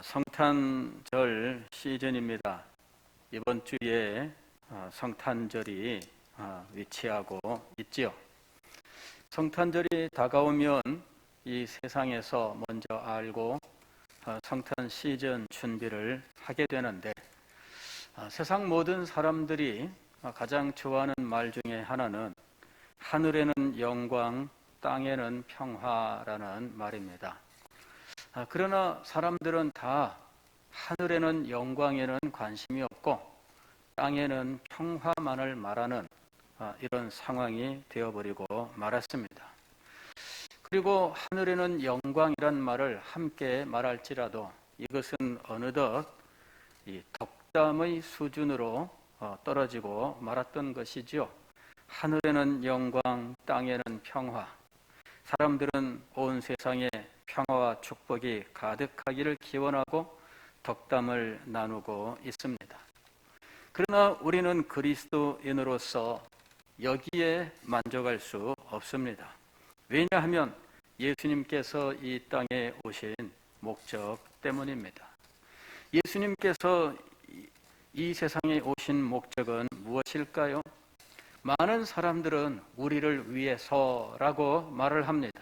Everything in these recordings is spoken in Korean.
성탄절 시즌입니다. 이번 주에 성탄절이 위치하고 있지요. 성탄절이 다가오면 이 세상에서 먼저 알고 성탄 시즌 준비를 하게 되는데, 세상 모든 사람들이 가장 좋아하는 말 중에 하나는 하늘에는 영광, 땅에는 평화라는 말입니다. 그러나 사람들은 다 하늘에는 영광에는 관심이 없고 땅에는 평화만을 말하는 이런 상황이 되어버리고 말았습니다. 그리고 하늘에는 영광이란 말을 함께 말할지라도 이것은 어느덧 이 덕담의 수준으로 떨어지고 말았던 것이지요. 하늘에는 영광, 땅에는 평화. 사람들은 온 세상에 평화와 축복이 가득하기를 기원하고 덕담을 나누고 있습니다. 그러나 우리는 그리스도인으로서 여기에 만족할 수 없습니다. 왜냐하면 예수님께서 이 땅에 오신 목적 때문입니다. 예수님께서 이 세상에 오신 목적은 무엇일까요? 많은 사람들은 우리를 위해서라고 말을 합니다.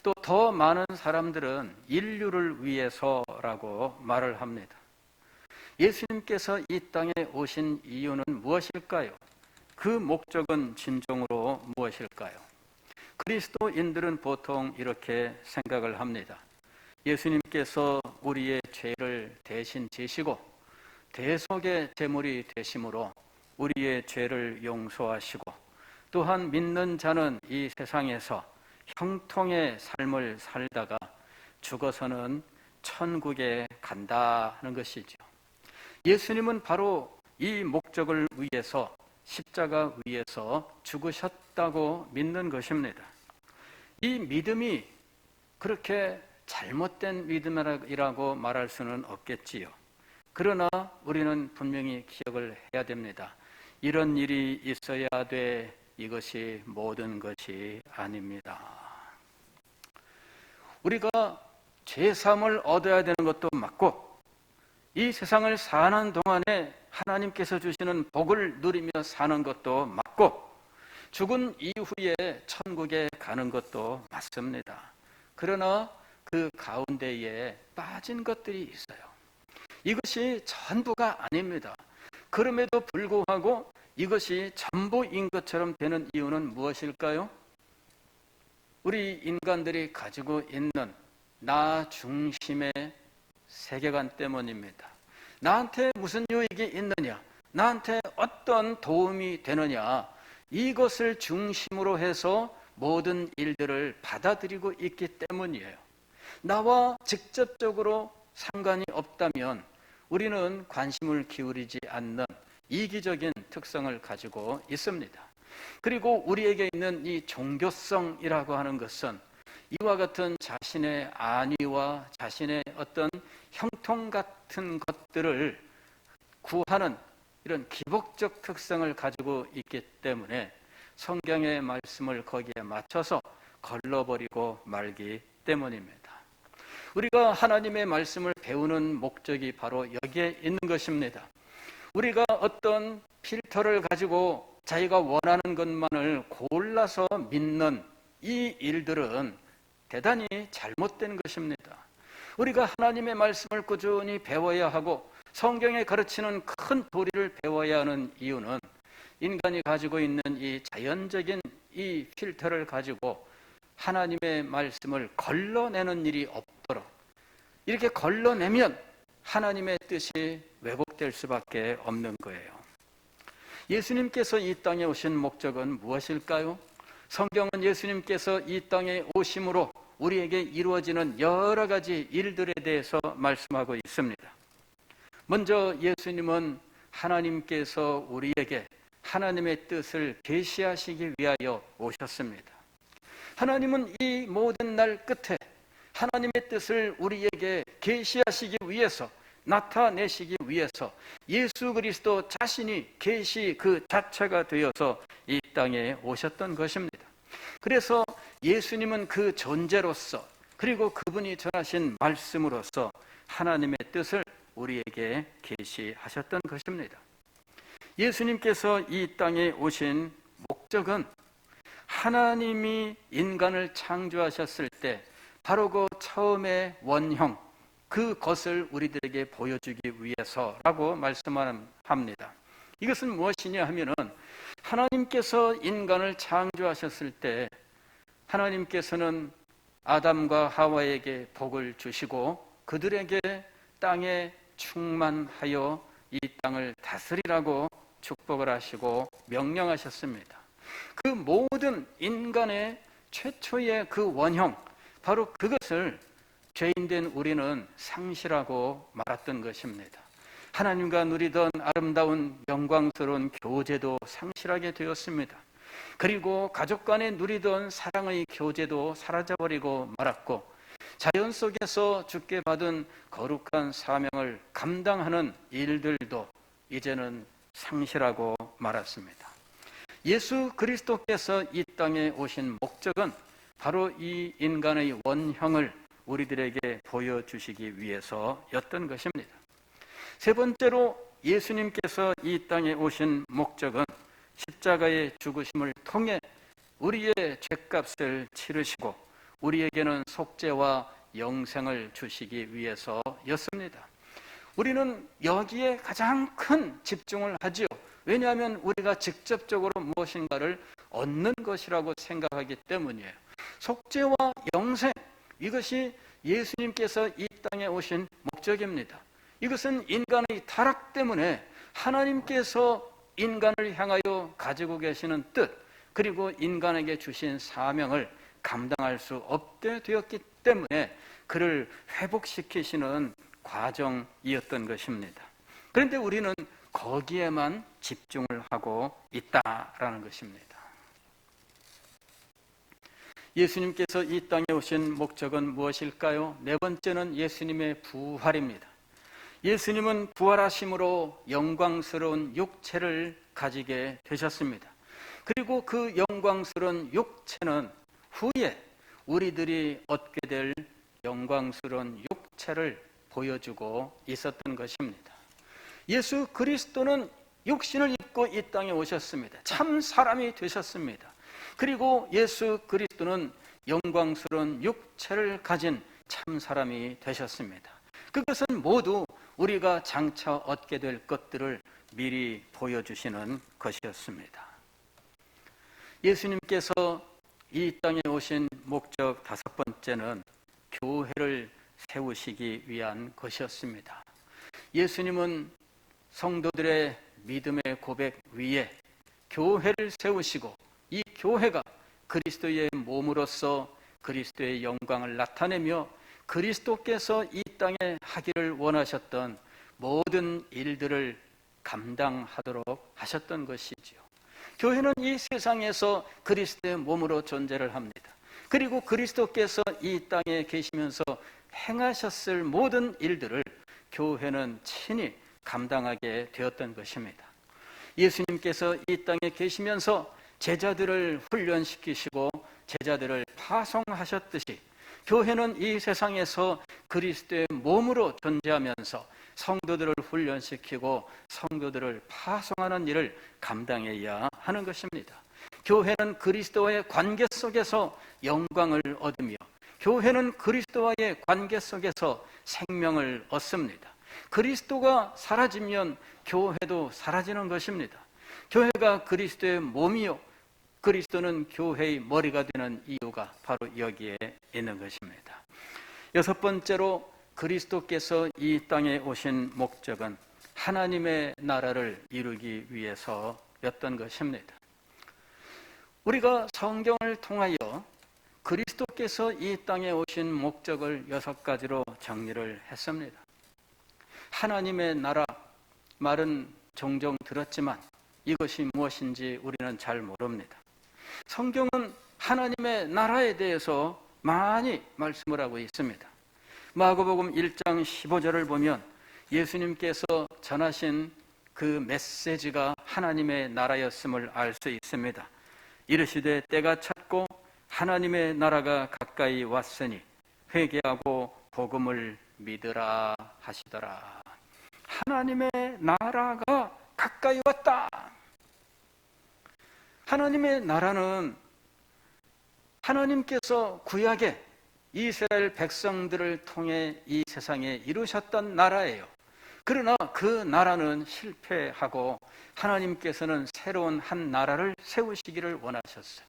또 더 많은 사람들은 인류를 위해서라고 말을 합니다. 예수님께서 이 땅에 오신 이유는 무엇일까요? 그 목적은 진정으로 무엇일까요? 그리스도인들은 보통 이렇게 생각을 합니다. 예수님께서 우리의 죄를 대신 지시고 대속의 제물이 되심으로 우리의 죄를 용서하시고, 또한 믿는 자는 이 세상에서 형통의 삶을 살다가 죽어서는 천국에 간다 하는 것이죠. 예수님은 바로 이 목적을 위해서 십자가 위에서 죽으셨다고 믿는 것입니다. 이 믿음이 그렇게 잘못된 믿음이라고 말할 수는 없겠지요. 그러나 우리는 분명히 기억을 해야 됩니다. 이런 일이 있어야 돼, 이것이 모든 것이 아닙니다. 우리가 죄사함을 얻어야 되는 것도 맞고, 이 세상을 사는 동안에 하나님께서 주시는 복을 누리며 사는 것도 맞고, 죽은 이후에 천국에 가는 것도 맞습니다. 그러나 그 가운데에 빠진 것들이 있어요. 이것이 전부가 아닙니다. 그럼에도 불구하고 이것이 전부인 것처럼 되는 이유는 무엇일까요? 우리 인간들이 가지고 있는 나 중심의 세계관 때문입니다. 나한테 무슨 유익이 있느냐, 나한테 어떤 도움이 되느냐, 이것을 중심으로 해서 모든 일들을 받아들이고 있기 때문이에요. 나와 직접적으로 상관이 없다면 우리는 관심을 기울이지 않는 이기적인 특성을 가지고 있습니다. 그리고 우리에게 있는 이 종교성이라고 하는 것은 이와 같은 자신의 안위와 자신의 어떤 형통 같은 것들을 구하는 이런 기복적 특성을 가지고 있기 때문에 성경의 말씀을 거기에 맞춰서 걸러버리고 말기 때문입니다. 우리가 하나님의 말씀을 배우는 목적이 바로 여기에 있는 것입니다. 우리가 어떤 필터를 가지고 자기가 원하는 것만을 골라서 믿는 이 일들은 대단히 잘못된 것입니다. 우리가 하나님의 말씀을 꾸준히 배워야 하고 성경에 가르치는 큰 도리를 배워야 하는 이유는 인간이 가지고 있는 이 자연적인 이 필터를 가지고 하나님의 말씀을 걸러내는 일이 없도록, 이렇게 걸러내면 하나님의 뜻이 왜곡될 수밖에 없는 거예요. 예수님께서 이 땅에 오신 목적은 무엇일까요? 성경은 예수님께서 이 땅에 오심으로 우리에게 이루어지는 여러 가지 일들에 대해서 말씀하고 있습니다. 먼저 예수님은 하나님께서 우리에게 하나님의 뜻을 계시하시기 위하여 오셨습니다. 하나님은 이 모든 날 끝에 하나님의 뜻을 우리에게 계시하시기 위해서, 나타내시기 위해서 예수 그리스도 자신이 계시 그 자체가 되어서 이 땅에 오셨던 것입니다. 그래서 예수님은 그 존재로서 그리고 그분이 전하신 말씀으로써 하나님의 뜻을 우리에게 계시하셨던 것입니다. 예수님께서 이 땅에 오신 목적은 하나님이 인간을 창조하셨을 때 바로 그 처음의 원형, 그것을 우리들에게 보여주기 위해서라고 말씀합니다. 이것은 무엇이냐 하면은 하나님께서 인간을 창조하셨을 때 하나님께서는 아담과 하와에게 복을 주시고 그들에게 땅에 충만하여 이 땅을 다스리라고 축복을 하시고 명령하셨습니다. 그 모든 인간의 최초의 그 원형, 바로 그것을 죄인된 우리는 상실하고 말았던 것입니다. 하나님과 누리던 아름다운 영광스러운 교제도 상실하게 되었습니다. 그리고 가족 간에 누리던 사랑의 교제도 사라져버리고 말았고, 자연 속에서 주께 받은 거룩한 사명을 감당하는 일들도 이제는 상실하고 말았습니다. 예수 그리스도께서 이 땅에 오신 목적은 바로 이 인간의 원형을 우리들에게 보여주시기 위해서였던 것입니다. 세 번째로 예수님께서 이 땅에 오신 목적은 십자가의 죽으심을 통해 우리의 죄값을 치르시고 우리에게는 속죄와 영생을 주시기 위해서였습니다. 우리는 여기에 가장 큰 집중을 하지요. 왜냐하면 우리가 직접적으로 무엇인가를 얻는 것이라고 생각하기 때문이에요. 속죄와 영생, 이것이 예수님께서 이 땅에 오신 목적입니다. 이것은 인간의 타락 때문에 하나님께서 인간을 향하여 가지고 계시는 뜻, 그리고 인간에게 주신 사명을 감당할 수 없게 되었기 때문에 그를 회복시키시는 과정이었던 것입니다. 그런데 우리는 거기에만 집중을 하고 있다라는 것입니다. 예수님께서 이 땅에 오신 목적은 무엇일까요? 네 번째는 예수님의 부활입니다. 예수님은 부활하심으로 영광스러운 육체를 가지게 되셨습니다. 그리고 그 영광스러운 육체는 후에 우리들이 얻게 될 영광스러운 육체를 보여주고 있었던 것입니다. 예수 그리스도는 육신을 입고 이 땅에 오셨습니다. 참 사람이 되셨습니다. 그리고 예수 그리스도는 영광스러운 육체를 가진 참 사람이 되셨습니다. 그것은 모두 우리가 장차 얻게 될 것들을 미리 보여주시는 것이었습니다. 예수님께서 이 땅에 오신 목적 다섯 번째는 교회를 세우시기 위한 것이었습니다. 예수님은 성도들의 믿음의 고백 위에 교회를 세우시고 이 교회가 그리스도의 몸으로서 그리스도의 영광을 나타내며 그리스도께서 이 땅에 하기를 원하셨던 모든 일들을 감당하도록 하셨던 것이지요. 교회는 이 세상에서 그리스도의 몸으로 존재를 합니다. 그리고 그리스도께서 이 땅에 계시면서 행하셨을 모든 일들을 교회는 친히 감당하게 되었던 것입니다. 예수님께서 이 땅에 계시면서 제자들을 훈련시키시고 제자들을 파송하셨듯이 교회는 이 세상에서 그리스도의 몸으로 존재하면서 성도들을 훈련시키고 성도들을 파송하는 일을 감당해야 하는 것입니다. 교회는 그리스도와의 관계 속에서 영광을 얻으며 교회는 그리스도와의 관계 속에서 생명을 얻습니다. 그리스도가 사라지면 교회도 사라지는 것입니다. 교회가 그리스도의 몸이요 그리스도는 교회의 머리가 되는 이유가 바로 여기에 있는 것입니다. 여섯 번째로 그리스도께서 이 땅에 오신 목적은 하나님의 나라를 이루기 위해서였던 것입니다. 우리가 성경을 통하여 그리스도께서 이 땅에 오신 목적을 여섯 가지로 정리를 했습니다. 하나님의 나라 말은 종종 들었지만 이것이 무엇인지 우리는 잘 모릅니다. 성경은 하나님의 나라에 대해서 많이 말씀을 하고 있습니다. 마가복음 1장 15절을 보면 예수님께서 전하신 그 메시지가 하나님의 나라였음을 알 수 있습니다. 이르시되 때가 찼고 하나님의 나라가 가까이 왔으니 회개하고 복음을 믿으라 하시더라. 하나님의 나라가 가까이 왔다. 하나님의 나라는 하나님께서 구약에 이스라엘 백성들을 통해 이 세상에 이루셨던 나라예요. 그러나 그 나라는 실패하고 하나님께서는 새로운 한 나라를 세우시기를 원하셨어요.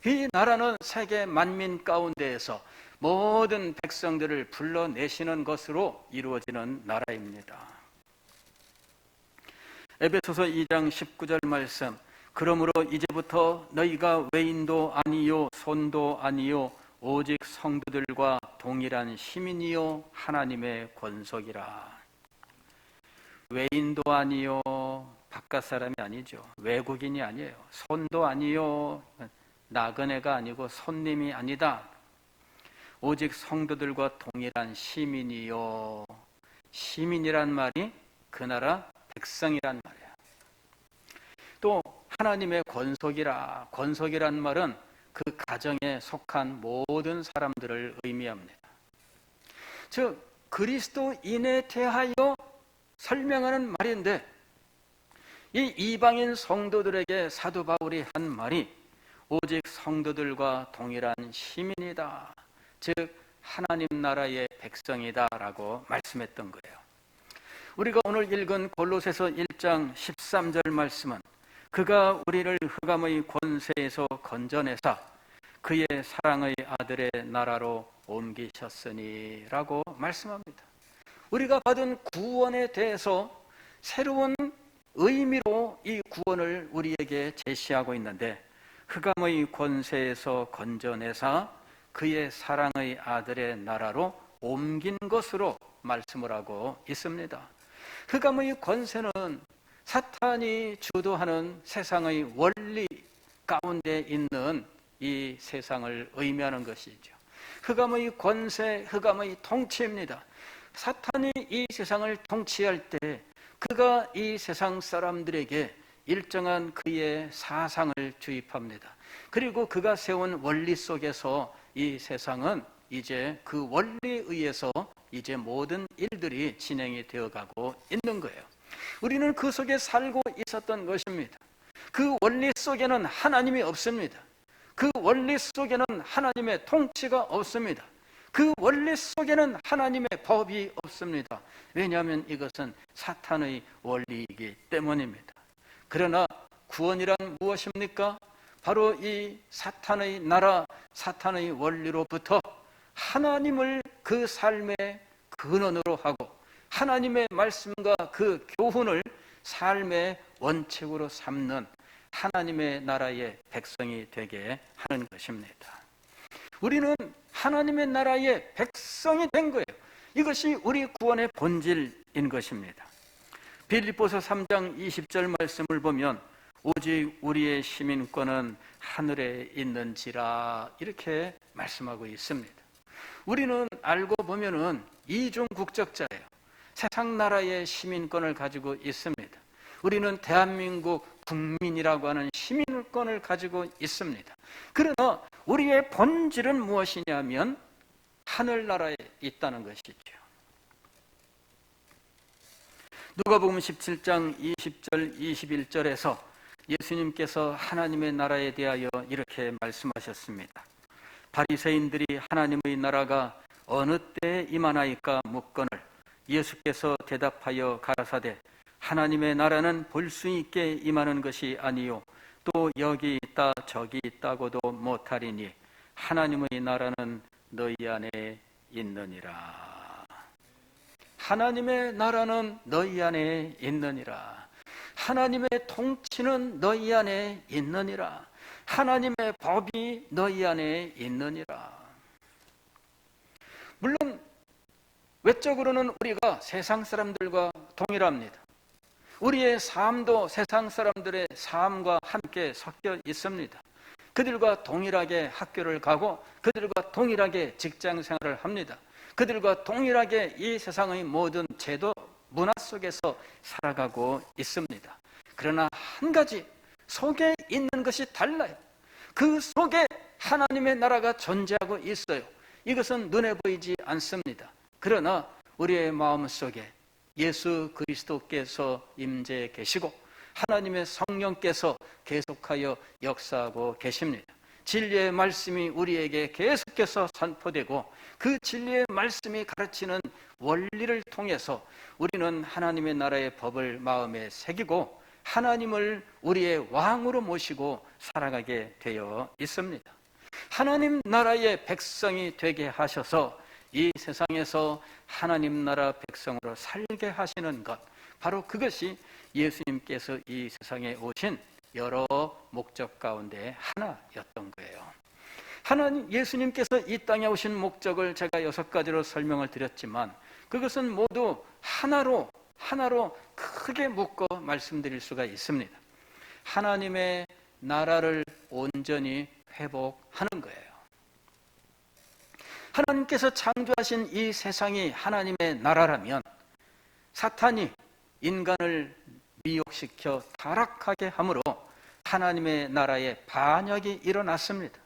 이 나라는 세계 만민 가운데에서 모든 백성들을 불러내시는 것으로 이루어지는 나라입니다. 에베소서 2장 19절 말씀, 그러므로 이제부터 너희가 외인도 아니요 손도 아니요 오직 성도들과 동일한 시민이요 하나님의 권속이라. 외인도 아니요, 바깥 사람이 아니죠. 외국인이 아니에요. 손도 아니요, 나그네가 아니고 손님이 아니다. 오직 성도들과 동일한 시민이요. 시민이란 말이 그 나라 백성이란 말이야. 또 하나님의 권속이라. 권속이란 말은 그 가정에 속한 모든 사람들을 의미합니다. 즉 그리스도인에 대하여 설명하는 말인데, 이 이방인 성도들에게 사도 바울이 한 말이 오직 성도들과 동일한 시민이다, 즉 하나님 나라의 백성이다 라고 말씀했던 거예요. 우리가 오늘 읽은 골로새서 1장 13절 말씀은 그가 우리를 흑암의 권세에서 건져내사 그의 사랑의 아들의 나라로 옮기셨으니 라고 말씀합니다. 우리가 받은 구원에 대해서 새로운 의미로 이 구원을 우리에게 제시하고 있는데, 흑암의 권세에서 건져내사 그의 사랑의 아들의 나라로 옮긴 것으로 말씀을 하고 있습니다. 흑암의 권세는 사탄이 주도하는 세상의 원리 가운데 있는 이 세상을 의미하는 것이죠. 흑암의 권세, 흑암의 통치입니다. 사탄이 이 세상을 통치할 때 그가 이 세상 사람들에게 일정한 그의 사상을 주입합니다. 그리고 그가 세운 원리 속에서 이 세상은 이제 그 원리에 의해서 이제 모든 일들이 진행이 되어가고 있는 거예요. 우리는 그 속에 살고 있었던 것입니다. 그 원리 속에는 하나님이 없습니다. 그 원리 속에는 하나님의 통치가 없습니다. 그 원리 속에는 하나님의 법이 없습니다. 왜냐하면 이것은 사탄의 원리이기 때문입니다. 그러나 구원이란 무엇입니까? 바로 이 사탄의 나라, 사탄의 원리로부터 하나님을 그 삶의 근원으로 하고 하나님의 말씀과 그 교훈을 삶의 원칙으로 삼는 하나님의 나라의 백성이 되게 하는 것입니다. 우리는 하나님의 나라의 백성이 된 거예요. 이것이 우리 구원의 본질인 것입니다. 빌립보서 3장 20절 말씀을 보면 오직 우리의 시민권은 하늘에 있는지라 이렇게 말씀하고 있습니다. 우리는 알고 보면은 이중 국적자예요. 세상 나라의 시민권을 가지고 있습니다. 우리는 대한민국 국민이라고 하는 시민권을 가지고 있습니다. 그러나 우리의 본질은 무엇이냐면 하늘나라에 있다는 것이죠. 누가복음 17장 20절 21절에서 예수님께서 하나님의 나라에 대하여 이렇게 말씀하셨습니다. 바리새인들이 하나님의 나라가 어느 때에 임하나이까 묻거늘 예수께서 대답하여 가라사대 하나님의 나라는 볼 수 있게 임하는 것이 아니요 또 여기 있다 저기 있다고도 못하리니 하나님의 나라는 너희 안에 있느니라. 하나님의 나라는 너희 안에 있느니라. 하나님의 통치는 너희 안에 있느니라. 하나님의 법이 너희 안에 있느니라. 물론 외적으로는 우리가 세상 사람들과 동일합니다. 우리의 삶도 세상 사람들의 삶과 함께 섞여 있습니다. 그들과 동일하게 학교를 가고 그들과 동일하게 직장 생활을 합니다. 그들과 동일하게 이 세상의 모든 제도, 문화 속에서 살아가고 있습니다. 그러나 한 가지 속에 있는 것이 달라요. 그 속에 하나님의 나라가 존재하고 있어요. 이것은 눈에 보이지 않습니다. 그러나 우리의 마음속에 예수 그리스도께서 임재해 계시고 하나님의 성령께서 계속하여 역사하고 계십니다. 진리의 말씀이 우리에게 계속해서 선포되고 그 진리의 말씀이 가르치는 원리를 통해서 우리는 하나님의 나라의 법을 마음에 새기고 하나님을 우리의 왕으로 모시고 살아가게 되어 있습니다. 하나님 나라의 백성이 되게 하셔서 이 세상에서 하나님 나라 백성으로 살게 하시는 것, 바로 그것이 예수님께서 이 세상에 오신 여러 목적 가운데 하나였던 거예요. 하나님 예수님께서 이 땅에 오신 목적을 제가 6가지로 설명을 드렸지만 그것은 모두 하나로 크게 묶어 말씀드릴 수가 있습니다. 하나님의 나라를 온전히 회복하는 거예요. 하나님께서 창조하신 이 세상이 하나님의 나라라면 사탄이 인간을 미혹시켜 타락하게 함으로 하나님의 나라에 반역이 일어났습니다.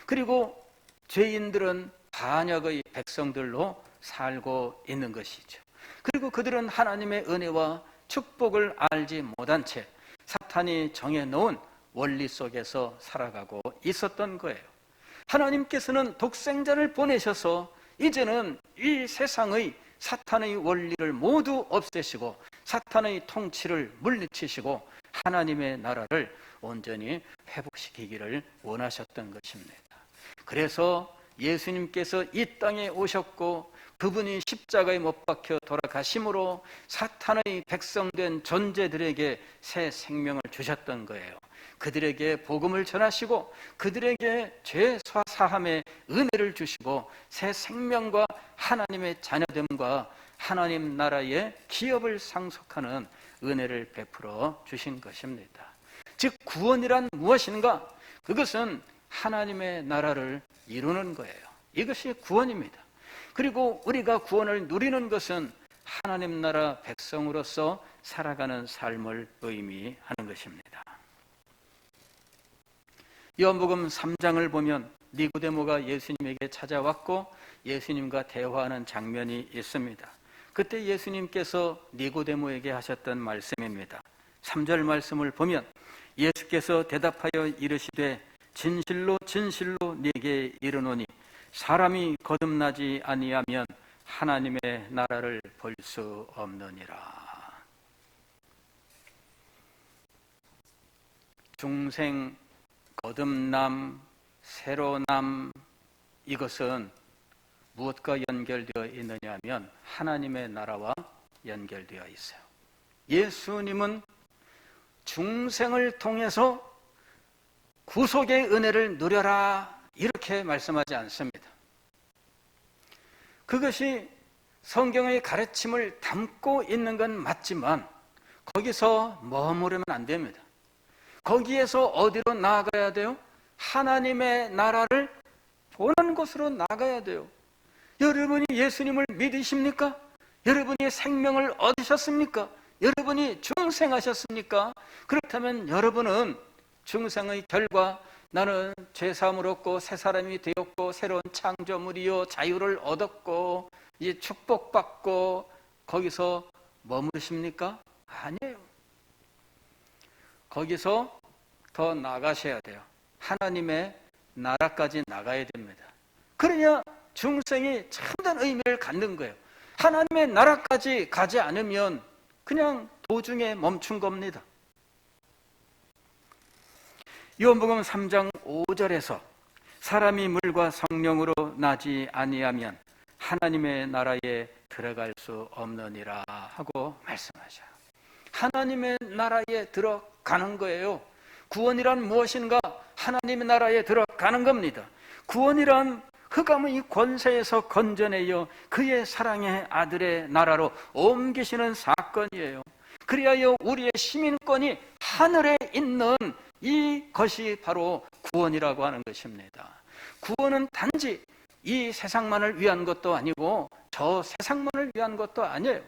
그리고 죄인들은 반역의 백성들로 살고 있는 것이죠. 그리고 그들은 하나님의 은혜와 축복을 알지 못한 채 사탄이 정해놓은 원리 속에서 살아가고 있었던 거예요. 하나님께서는 독생자를 보내셔서 이제는 이 세상의 사탄의 원리를 모두 없애시고 사탄의 통치를 물리치시고 하나님의 나라를 온전히 회복시키기를 원하셨던 것입니다. 그래서 예수님께서 이 땅에 오셨고 그분이 십자가에 못 박혀 돌아가심으로 사탄의 백성된 존재들에게 새 생명을 주셨던 거예요. 그들에게 복음을 전하시고 그들에게 죄 사함의 은혜를 주시고 새 생명과 하나님의 자녀됨과 하나님 나라의 기업을 상속하는 은혜를 베풀어 주신 것입니다. 즉 구원이란 무엇인가? 그것은 하나님의 나라를 이루는 거예요. 이것이 구원입니다. 그리고 우리가 구원을 누리는 것은 하나님 나라 백성으로서 살아가는 삶을 의미하는 것입니다. 요한복음 3장을 보면 니고데모가 예수님에게 찾아왔고 예수님과 대화하는 장면이 있습니다. 그때 예수님께서 니고데모에게 하셨던 말씀입니다. 3절 말씀을 보면 예수께서 대답하여 이르시되 진실로 진실로 네게 이르노니 사람이 거듭나지 아니하면 하나님의 나라를 볼 수 없느니라. 중생, 거듭남, 새로남, 이것은 무엇과 연결되어 있느냐 하면 하나님의 나라와 연결되어 있어요. 예수님은 중생을 통해서 구속의 은혜를 누려라 이렇게 말씀하지 않습니다. 그것이 성경의 가르침을 담고 있는 건 맞지만 거기서 머무르면 안 됩니다. 거기에서 어디로 나아가야 돼요? 하나님의 나라를 보는 곳으로 나가야 돼요. 여러분이 예수님을 믿으십니까? 여러분이 생명을 얻으셨습니까? 여러분이 중생하셨습니까? 그렇다면 여러분은 중생의 결과 나는 죄사함을 얻고 새 사람이 되었고 새로운 창조물이요 자유를 얻었고 이제 축복받고 거기서 머무르십니까? 아니에요. 거기서 더 나가셔야 돼요. 하나님의 나라까지 나가야 됩니다. 그러냐 중생이 참된 의미를 갖는 거예요. 하나님의 나라까지 가지 않으면 그냥 도중에 멈춘 겁니다. 요한복음 3장 5절에서 사람이 물과 성령으로 나지 아니하면 하나님의 나라에 들어갈 수 없느니라 하고 말씀하셔요. 하나님의 나라에 들어가는 거예요. 구원이란 무엇인가? 하나님의 나라에 들어가는 겁니다. 구원이란 흑암의 권세에서 건져내어 그의 사랑의 아들의 나라로 옮기시는 사건이에요. 그리하여 우리의 시민권이 하늘에 있는 이것이 바로 구원이라고 하는 것입니다. 구원은 단지 이 세상만을 위한 것도 아니고 저 세상만을 위한 것도 아니에요.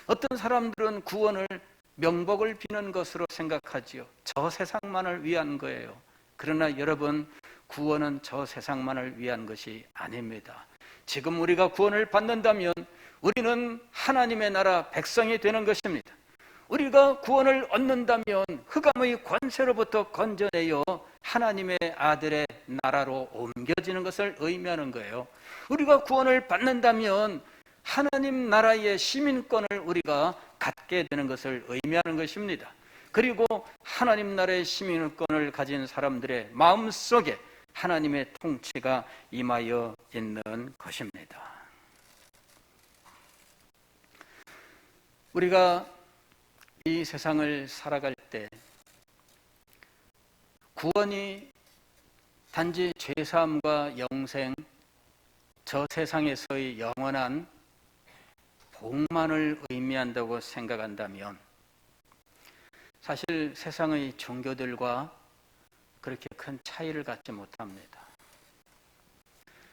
어떤 사람들은 구원을 명복을 비는 것으로 생각하지요. 저 세상만을 위한 거예요. 그러나 여러분, 구원은 저 세상만을 위한 것이 아닙니다. 지금 우리가 구원을 받는다면 우리는 하나님의 나라 백성이 되는 것입니다. 우리가 구원을 얻는다면 흑암의 권세로부터 건져내어 하나님의 아들의 나라로 옮겨지는 것을 의미하는 거예요. 우리가 구원을 받는다면 하나님 나라의 시민권을 우리가 갖게 되는 것을 의미하는 것입니다. 그리고 하나님 나라의 시민권을 가진 사람들의 마음속에 하나님의 통치가 임하여 있는 것입니다. 우리가 이 세상을 살아갈 때 구원이 단지 죄사함과 영생, 저 세상에서의 영원한 복만을 의미한다고 생각한다면 사실 세상의 종교들과 그렇게 큰 차이를 갖지 못합니다.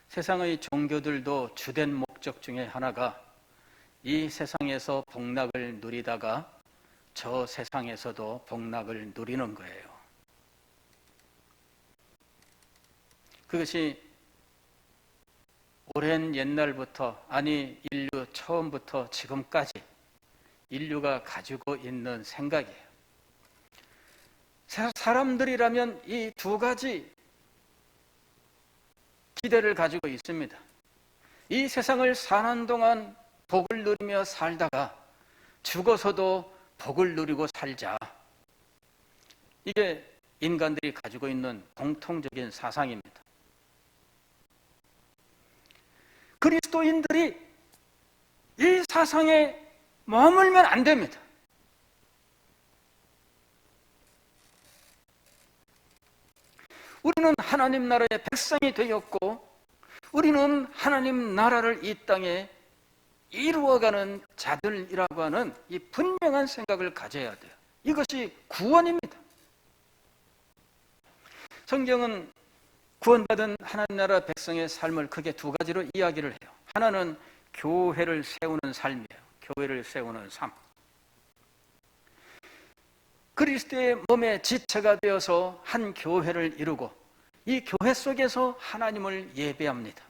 세상의 종교들도 주된 목적 중에 하나가 이 세상에서 복락을 누리다가 저 세상에서도 복락을 누리는 거예요. 그것이 오랜 옛날부터, 아니 인류 처음부터 지금까지 인류가 가지고 있는 생각이에요. 사람들이라면 이 두 가지 기대를 가지고 있습니다. 이 세상을 사는 동안 복을 누리며 살다가 죽어서도 복을 누리고 살자. 이게 인간들이 가지고 있는 공통적인 사상입니다. 그리스도인들이 이 사상에 머물면 안 됩니다. 우리는 하나님 나라의 백성이 되었고 우리는 하나님 나라를 이 땅에 이루어가는 자들이라고 하는 이 분명한 생각을 가져야 돼요. 이것이 구원입니다. 성경은 구원받은 하나님 나라 백성의 삶을 크게 두 가지로 이야기를 해요. 하나는 교회를 세우는 삶이에요. 교회를 세우는 삶. 그리스도의 몸의 지체가 되어서 한 교회를 이루고 이 교회 속에서 하나님을 예배합니다.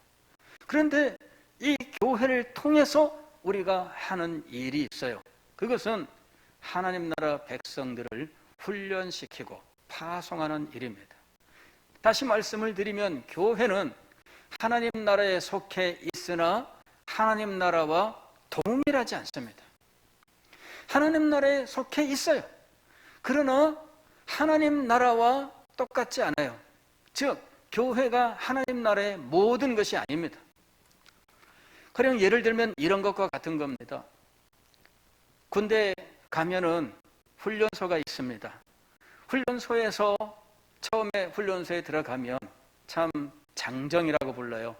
그런데 이 교회를 통해서 우리가 하는 일이 있어요. 그것은 하나님 나라 백성들을 훈련시키고 파송하는 일입니다. 다시 말씀을 드리면 교회는 하나님 나라에 속해 있으나 하나님 나라와 동일하지 않습니다. 하나님 나라에 속해 있어요. 그러나 하나님 나라와 똑같지 않아요. 즉 교회가 하나님 나라의 모든 것이 아닙니다. 그냥 예를 들면 이런 것과 같은 겁니다. 군대에 가면은 훈련소가 있습니다. 훈련소에서 처음에 훈련소에 들어가면 참 장정이라고 불러요.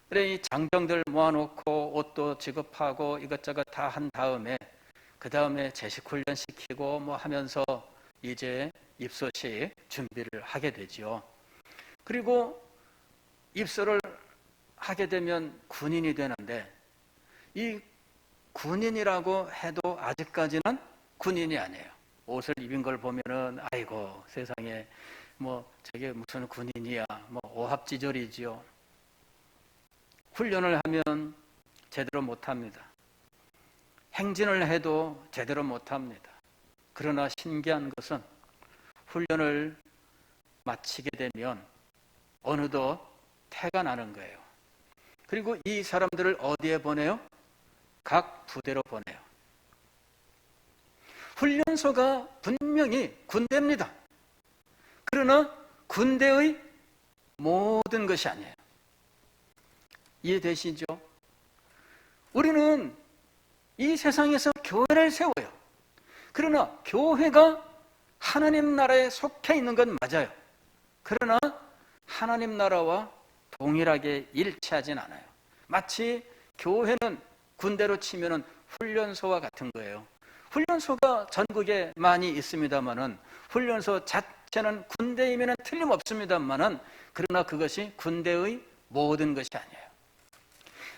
그래 이 장정들 모아놓고 옷도 지급하고 이것저것 다 한 다음에 그 다음에 제식 훈련 시키고 뭐 하면서 이제 입소식 준비를 하게 되죠. 그리고 입소를 하게 되면 군인이 되는데 이 군인이라고 해도 아직까지는 군인이 아니에요. 옷을 입은 걸 보면은 아이고 세상에 뭐 저게 무슨 군인이야 뭐 오합지졸이지요. 훈련을 하면 제대로 못합니다. 행진을 해도 제대로 못합니다. 그러나 신기한 것은 훈련을 마치게 되면 어느덧 태가 나는 거예요. 그리고 이 사람들을 어디에 보내요? 각 부대로 보내요. 훈련소가 분명히 군대입니다. 그러나 군대의 모든 것이 아니에요. 이해되시죠? 우리는 이 세상에서 교회를 세워요. 그러나 교회가 하나님 나라에 속해 있는 건 맞아요. 그러나 하나님 나라와 동일하게 일치하진 않아요. 마치 교회는 군대로 치면은 훈련소와 같은 거예요. 훈련소가 전국에 많이 있습니다만은 훈련소 자체는 군대이면은 틀림없습니다만은 그러나 그것이 군대의 모든 것이 아니에요.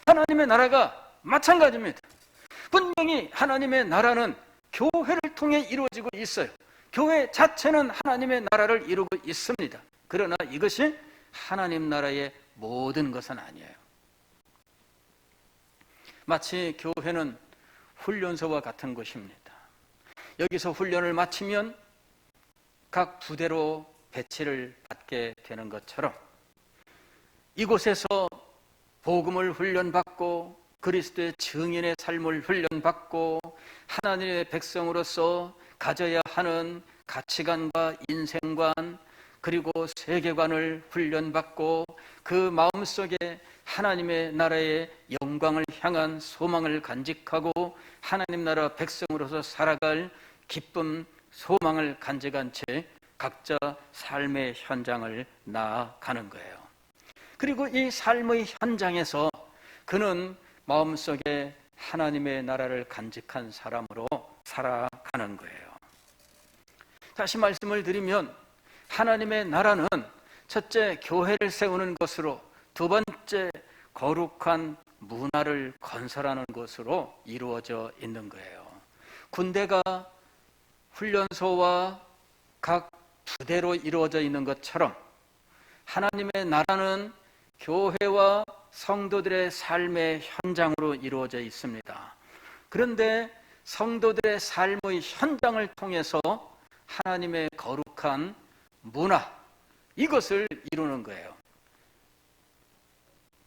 하나님의 나라가 마찬가지입니다. 분명히 하나님의 나라는 교회를 통해 이루어지고 있어요. 교회 자체는 하나님의 나라를 이루고 있습니다. 그러나 이것이 하나님 나라의 모든 것은 아니에요. 마치 교회는 훈련소와 같은 곳입니다. 여기서 훈련을 마치면 각 부대로 배치를 받게 되는 것처럼 이곳에서 복음을 훈련받고 그리스도의 증인의 삶을 훈련받고 하나님의 백성으로서 가져야 하는 가치관과 인생관 그리고 세계관을 훈련받고 그 마음속에 하나님의 나라의 영광을 향한 소망을 간직하고 하나님 나라 백성으로서 살아갈 기쁨, 소망을 간직한 채 각자 삶의 현장을 나아가는 거예요. 그리고 이 삶의 현장에서 그는 마음속에 하나님의 나라를 간직한 사람으로 살아가는 거예요. 다시 말씀을 드리면 하나님의 나라는 첫째, 교회를 세우는 것으로, 두 번째, 거룩한 문화를 건설하는 것으로 이루어져 있는 거예요. 군대가 훈련소와 각 부대로 이루어져 있는 것처럼 하나님의 나라는 교회와 성도들의 삶의 현장으로 이루어져 있습니다. 그런데 성도들의 삶의 현장을 통해서 하나님의 거룩한 문화, 이것을 이루는 거예요.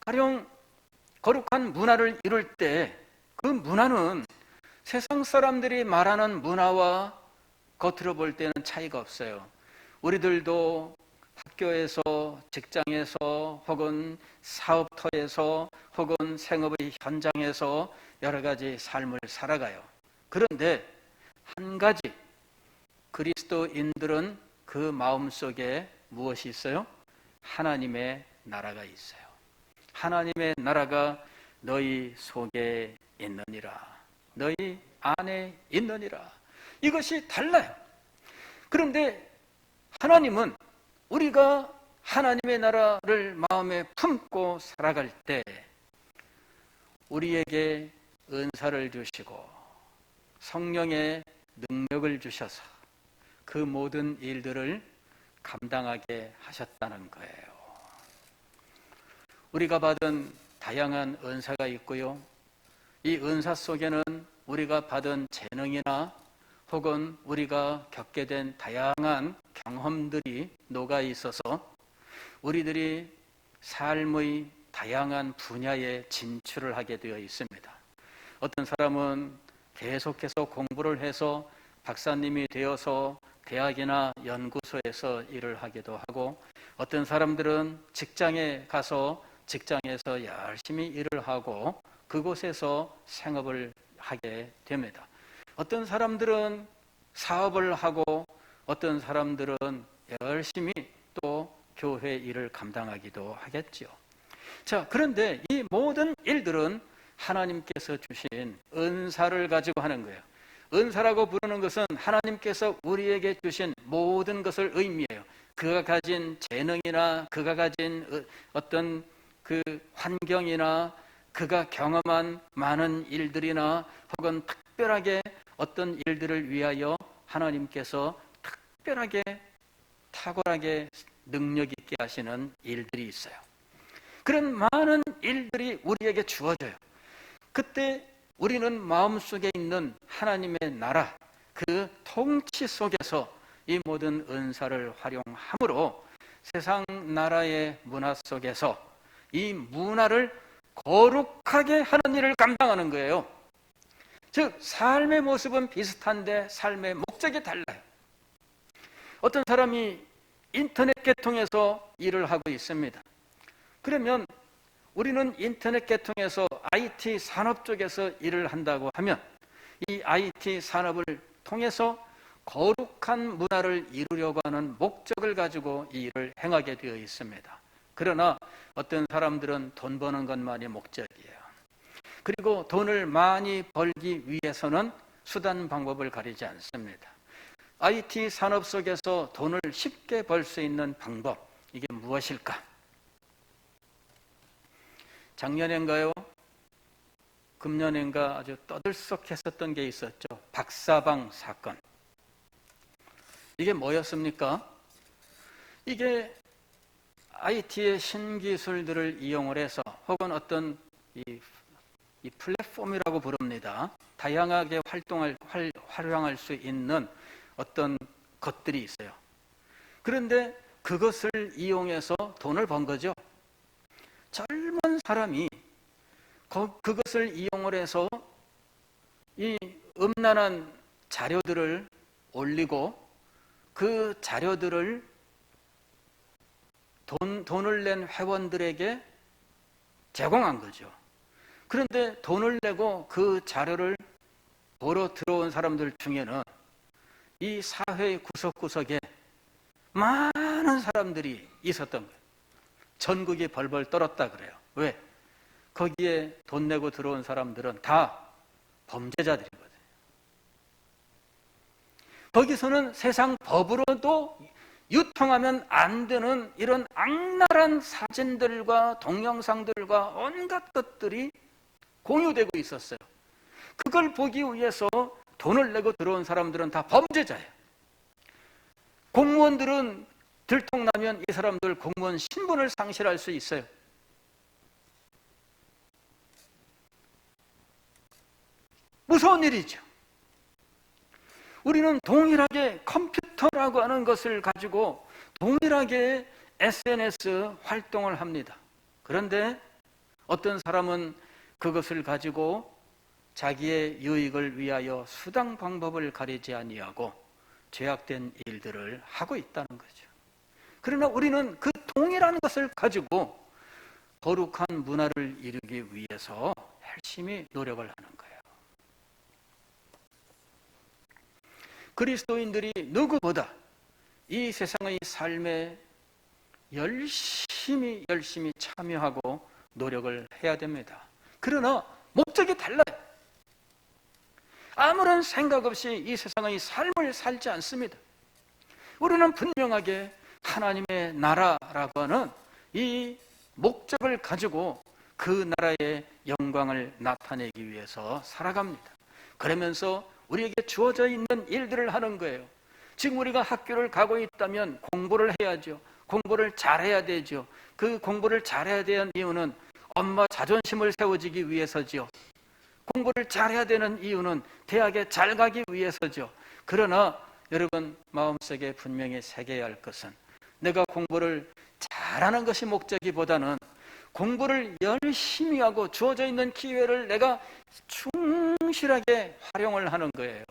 가령 거룩한 문화를 이룰 때 그 문화는 세상 사람들이 말하는 문화와 겉으로 볼 때는 차이가 없어요. 우리들도 학교에서, 직장에서, 혹은 사업터에서, 혹은 생업의 현장에서 여러 가지 삶을 살아가요. 그런데 한 가지, 그리스도인들은 그 마음속에 무엇이 있어요? 하나님의 나라가 있어요. 하나님의 나라가 너희 속에 있느니라. 너희 안에 있느니라. 이것이 달라요. 그런데 하나님은 우리가 하나님의 나라를 마음에 품고 살아갈 때 우리에게 은사를 주시고 성령의 능력을 주셔서 그 모든 일들을 감당하게 하셨다는 거예요. 우리가 받은 다양한 은사가 있고요. 이 은사 속에는 우리가 받은 재능이나 혹은 우리가 겪게 된 다양한 경험들이 녹아 있어서 우리들이 삶의 다양한 분야에 진출을 하게 되어 있습니다. 어떤 사람은 계속해서 공부를 해서 박사님이 되어서 대학이나 연구소에서 일을 하기도 하고, 어떤 사람들은 직장에 가서 직장에서 열심히 일을 하고 그곳에서 생업을 하게 됩니다. 어떤 사람들은 사업을 하고 어떤 사람들은 열심히 또 교회 일을 감당하기도 하겠죠. 자, 그런데 이 모든 일들은 하나님께서 주신 은사를 가지고 하는 거예요. 은사라고 부르는 것은 하나님께서 우리에게 주신 모든 것을 의미해요. 그가 가진 재능이나 그가 가진 어떤 그 환경이나 그가 경험한 많은 일들이나 혹은 특별하게 어떤 일들을 위하여 하나님께서 특별하게 탁월하게 능력 있게 하시는 일들이 있어요. 그런 많은 일들이 우리에게 주어져요. 그때 우리는 마음속에 있는 하나님의 나라, 그 통치 속에서 이 모든 은사를 활용함으로 세상 나라의 문화 속에서 이 문화를 거룩하게 하는 일을 감당하는 거예요. 즉 삶의 모습은 비슷한데 삶의 목적이 달라요. 어떤 사람이 인터넷 계통에서 일을 하고 있습니다. 그러면 우리는 인터넷 계통에서 IT 산업 쪽에서 일을 한다고 하면 이 IT 산업을 통해서 거룩한 문화를 이루려고 하는 목적을 가지고 이 일을 행하게 되어 있습니다. 그러나 어떤 사람들은 돈 버는 것만이 목적이에요. 그리고 돈을 많이 벌기 위해서는 수단 방법을 가리지 않습니다. IT 산업 속에서 돈을 쉽게 벌 수 있는 방법, 이게 무엇일까? 작년인가요? 금년인가 아주 떠들썩했었던 게 있었죠. 박사방 사건. 이게 뭐였습니까? 이게 IT의 신기술들을 이용을 해서 혹은 어떤 이 이 플랫폼이라고 부릅니다. 다양하게 활용할 수 있는 어떤 것들이 있어요. 그런데 그것을 이용해서 돈을 번 거죠. 젊은 사람이 그것을 이용을 해서 이 음란한 자료들을 올리고 그 자료들을 돈을 낸 회원들에게 제공한 거죠. 그런데 돈을 내고 그 자료를 보러 들어온 사람들 중에는 이 사회 구석구석에 많은 사람들이 있었던 거예요. 전국이 벌벌 떨었다 그래요. 왜? 거기에 돈 내고 들어온 사람들은 다 범죄자들이거든요. 거기서는 세상 법으로도 유통하면 안 되는 이런 악랄한 사진들과 동영상들과 온갖 것들이 공유되고 있었어요. 그걸 보기 위해서 돈을 내고 들어온 사람들은 다 범죄자예요. 공무원들은 들통나면 이 사람들 공무원 신분을 상실할 수 있어요. 무서운 일이죠. 우리는 동일하게 컴퓨터라고 하는 것을 가지고 동일하게 SNS 활동을 합니다. 그런데 어떤 사람은 그것을 가지고 자기의 유익을 위하여 수당 방법을 가리지 아니하고 죄악된 일들을 하고 있다는 거죠. 그러나 우리는 그 동일한 것을 가지고 거룩한 문화를 이루기 위해서 열심히 노력을 하는 거예요. 그리스도인들이 누구보다 이 세상의 삶에 열심히 참여하고 노력을 해야 됩니다. 그러나 목적이 달라요. 아무런 생각 없이 이 세상의 삶을 살지 않습니다. 우리는 분명하게 하나님의 나라라고 하는 이 목적을 가지고 그 나라의 영광을 나타내기 위해서 살아갑니다. 그러면서 우리에게 주어져 있는 일들을 하는 거예요. 지금 우리가 학교를 가고 있다면 공부를 해야죠. 공부를 잘해야 되죠. 그 공부를 잘해야 되는 이유는 엄마 자존심을 세워지기 위해서죠. 공부를 잘해야 되는 이유는 대학에 잘 가기 위해서죠. 그러나 여러분 마음속에 분명히 새겨야 할 것은 내가 공부를 잘하는 것이 목적이보다는 공부를 열심히 하고 주어져 있는 기회를 내가 충실하게 활용을 하는 거예요.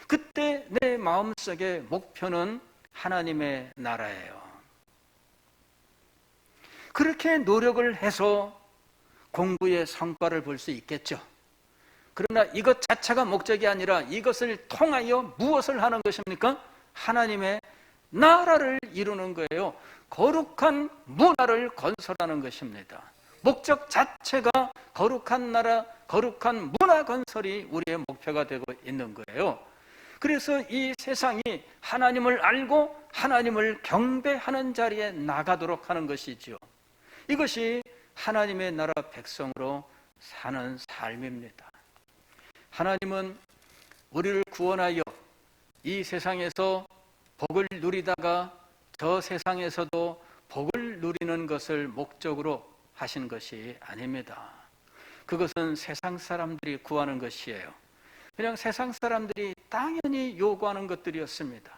그때 내 마음속의 목표는 하나님의 나라예요. 그렇게 노력을 해서 공부의 성과를 볼 수 있겠죠. 그러나 이것 자체가 목적이 아니라 이것을 통하여 무엇을 하는 것입니까? 하나님의 나라를 이루는 거예요. 거룩한 문화를 건설하는 것입니다. 목적 자체가 거룩한 나라, 거룩한 문화 건설이 우리의 목표가 되고 있는 거예요. 그래서 이 세상이 하나님을 알고 하나님을 경배하는 자리에 나가도록 하는 것이지요. 이것이 하나님의 나라 백성으로 사는 삶입니다. 하나님은 우리를 구원하여 이 세상에서 복을 누리다가 저 세상에서도 복을 누리는 것을 목적으로 하신 것이 아닙니다. 그것은 세상 사람들이 구하는 것이에요. 그냥 세상 사람들이 당연히 요구하는 것들이었습니다.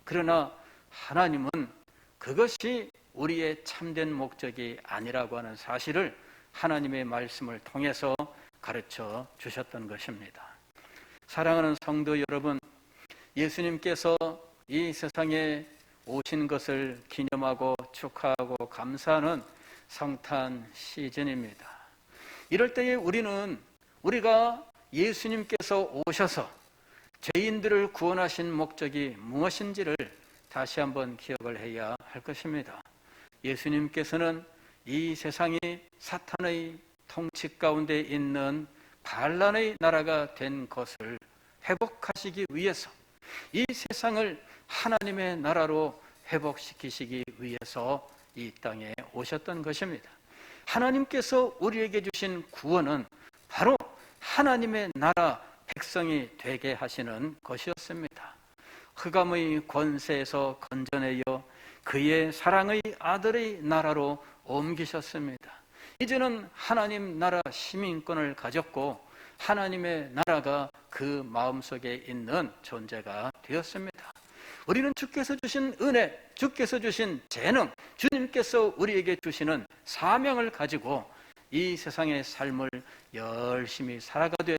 그러나 하나님은 그것이 우리의 참된 목적이 아니라고 하는 사실을 하나님의 말씀을 통해서 가르쳐 주셨던 것입니다. 사랑하는 성도 여러분, 예수님께서 이 세상에 오신 것을 기념하고 축하하고 감사하는 성탄 시즌입니다. 이럴 때에 우리가 예수님께서 오셔서 죄인들을 구원하신 목적이 무엇인지를 다시 한번 기억을 해야 할 것입니다. 예수님께서는 이 세상이 사탄의 통치 가운데 있는 반란의 나라가 된 것을 회복하시기 위해서 이 세상을 하나님의 나라로 회복시키시기 위해서 이 땅에 오셨던 것입니다. 하나님께서 우리에게 주신 구원은 바로 하나님의 나라 백성이 되게 하시는 것이었습니다. 흑암의 권세에서 건져내어 그의 사랑의 아들의 나라로 옮기셨습니다. 이제는 하나님 나라 시민권을 가졌고 하나님의 나라가 그 마음속에 있는 존재가 되었습니다. 우리는 주께서 주신 은혜, 주께서 주신 재능, 주님께서 우리에게 주시는 사명을 가지고 이 세상의 삶을 열심히 살아가되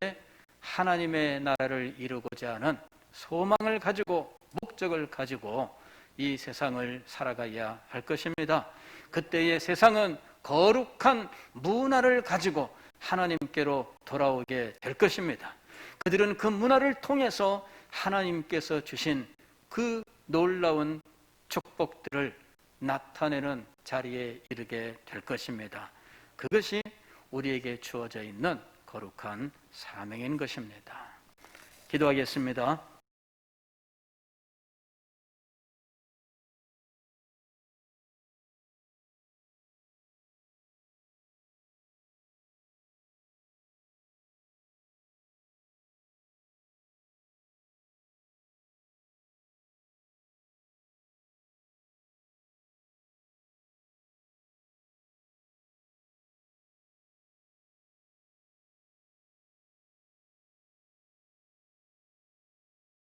하나님의 나라를 이루고자 하는 소망을 가지고 목적을 가지고 이 세상을 살아가야 할 것입니다. 그때의 세상은 거룩한 문화를 가지고 하나님께로 돌아오게 될 것입니다. 그들은 그 문화를 통해서 하나님께서 주신 그 놀라운 축복들을 나타내는 자리에 이르게 될 것입니다. 그것이 우리에게 주어져 있는 거룩한 사명인 것입니다. 기도하겠습니다.